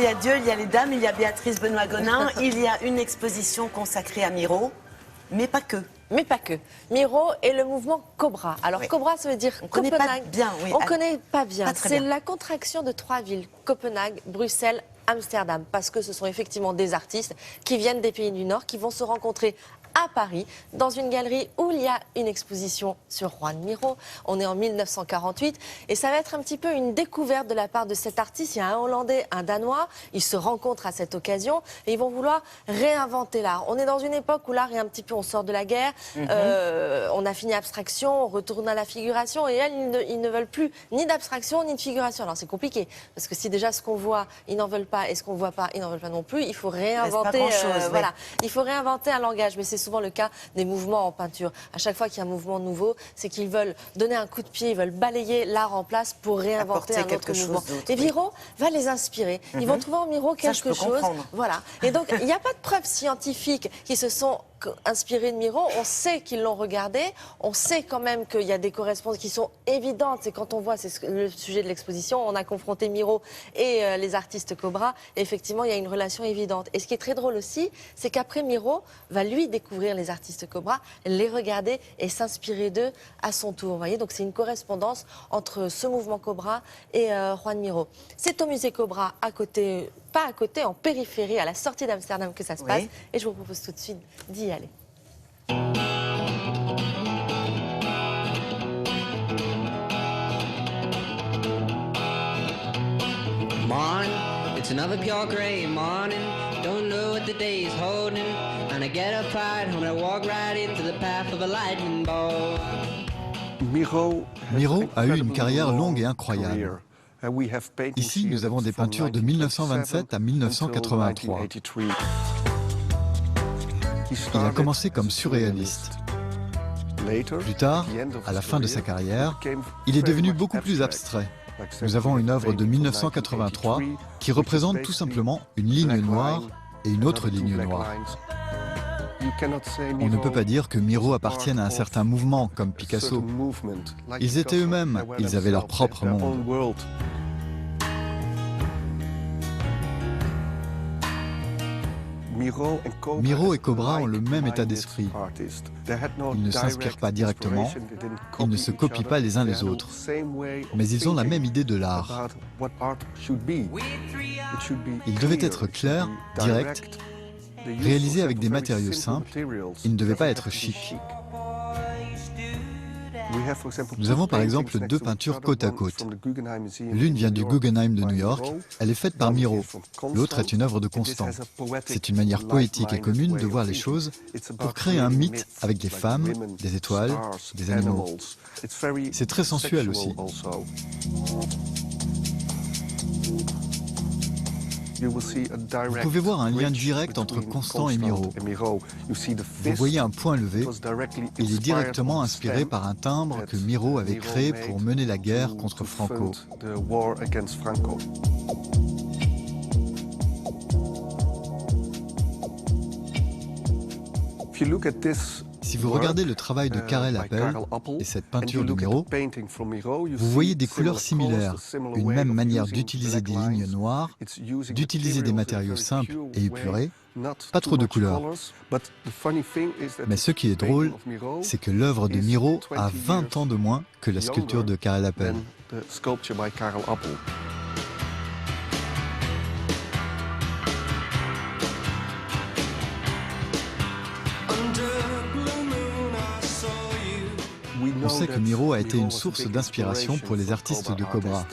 y a Dieu, il y a les dames, il y a Béatrice Benoît-Gonin, il y a une exposition consacrée à Miro, mais pas que. Mais pas que. Miro et le mouvement Cobra. Alors, oui. Cobra, ça veut dire on Copenhague. Copenhague. Connaît pas bien, oui. On ne connaît pas bien. C'est la contraction de 3 villes, Copenhague, Bruxelles, Amsterdam, parce que ce sont effectivement des artistes qui viennent des pays du Nord, qui vont se rencontrer à Paris, dans une galerie où il y a une exposition sur Juan Miro. On est en 1948 et ça va être un petit peu une découverte de la part de cet artiste. Il y a un Hollandais, un Danois, ils se rencontrent à cette occasion et ils vont vouloir réinventer l'art. On est dans une époque où l'art est un petit peu, on sort de la guerre, on a fini abstraction, on retourne à la figuration et elles, ils ne veulent plus ni d'abstraction ni de figuration. Alors c'est compliqué parce que si déjà ce qu'on voit, ils n'en veulent pas et ce qu'on ne voit pas, ils n'en veulent pas non plus, il faut réinventer, voilà. Il faut réinventer un langage, mais c'est souvent le cas des mouvements en peinture. À chaque fois qu'il y a un mouvement nouveau, c'est qu'ils veulent donner un coup de pied, ils veulent balayer l'art en place pour réinventer un autre mouvement. Et Miro va les inspirer. Ils vont trouver en Miro quelque chose. Voilà. Et donc, il n'y a pas de preuves scientifiques qui se sont inspirés de Miro. On sait qu'ils l'ont regardé. On sait quand même qu'il y a des correspondances qui sont évidentes. C'est quand on voit, c'est le sujet de l'exposition, on a confronté Miro et les artistes Cobra. Et effectivement, il y a une relation évidente. Et ce qui est très drôle aussi, c'est qu'après Miro va lui découvrir les artistes Cobra, les regarder et s'inspirer d'eux à son tour. Vous voyez, donc c'est une correspondance entre ce mouvement Cobra et Juan Miro. C'est au musée Cobra, à côté, pas à côté, en périphérie, à la sortie d'Amsterdam que ça se passe. Et je vous propose tout de suite d'y aller. Morning, it's another pure gray morning. Don't know what the day is holding. And I get up right home and I walk right into the path of a lightning bolt. Miro a eu une carrière longue et incroyable. Ici, nous avons des peintures de 1927 à 1983. Il a commencé comme surréaliste. Plus tard, à la fin de sa carrière, il est devenu beaucoup plus abstrait. Nous avons une œuvre de 1983 qui représente tout simplement une ligne noire et une autre ligne noire. On ne peut pas dire que Miro appartienne à un certain mouvement comme Picasso. Ils étaient eux-mêmes, ils avaient leur propre monde. Miro et Cobra ont le même état d'esprit. Ils ne s'inspirent pas directement, ils ne se copient pas les uns les autres, mais ils ont la même idée de l'art. Il devait être clair, direct, réalisé avec des matériaux simples, il ne devait pas être chic. Nous avons par exemple 2 peintures côte à côte. L'une vient du Guggenheim de New York, elle est faite par Miro. L'autre est une œuvre de Constant. C'est une manière poétique et commune de voir les choses pour créer un mythe avec des femmes, des étoiles, des animaux. C'est très sensuel aussi. Vous pouvez voir un lien direct entre Constant et Miro. Vous voyez un point levé, il est directement inspiré par un timbre que Miro avait créé pour mener la guerre contre Franco. Si vous regardez le travail de Karel Appel et cette peinture de Miro, vous voyez des couleurs similaires, une même manière d'utiliser des lignes noires, d'utiliser des matériaux simples et épurés, pas trop de couleurs. Mais ce qui est drôle, c'est que l'œuvre de Miro a 20 ans de moins que la sculpture de Karel Appel. On sait que Miro a été une source d'inspiration pour les artistes de Cobra.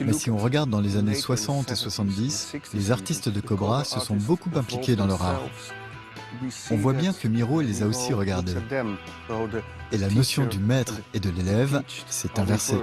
Mais si on regarde dans les années 60 et 70, les artistes de Cobra se sont beaucoup impliqués dans leur art. On voit bien que Miro les a aussi regardés. Et la notion du maître et de l'élève s'est inversée.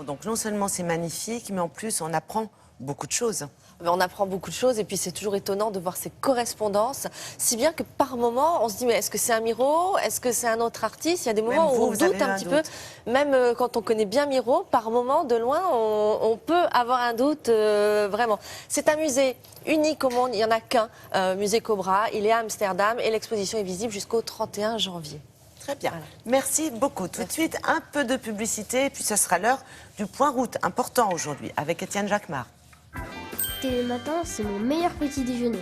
Donc non seulement c'est magnifique, mais en plus on apprend beaucoup de choses. On apprend beaucoup de choses et puis c'est toujours étonnant de voir ces correspondances, si bien que par moment on se dit mais est-ce que c'est un Miro, est-ce que c'est un autre artiste? Il y a des moments où on doute un petit peu, même quand on connaît bien Miro, par moment de loin on peut avoir un doute vraiment. C'est un musée unique au monde, il n'y en a qu'un, musée Cobra, il est à Amsterdam et l'exposition est visible jusqu'au 31 janvier. Très bien. Voilà. Merci beaucoup. Tout de suite, un peu de publicité et puis ce sera l'heure du point route important aujourd'hui avec Étienne Jacquemart. Télématin, c'est mon meilleur petit déjeuner.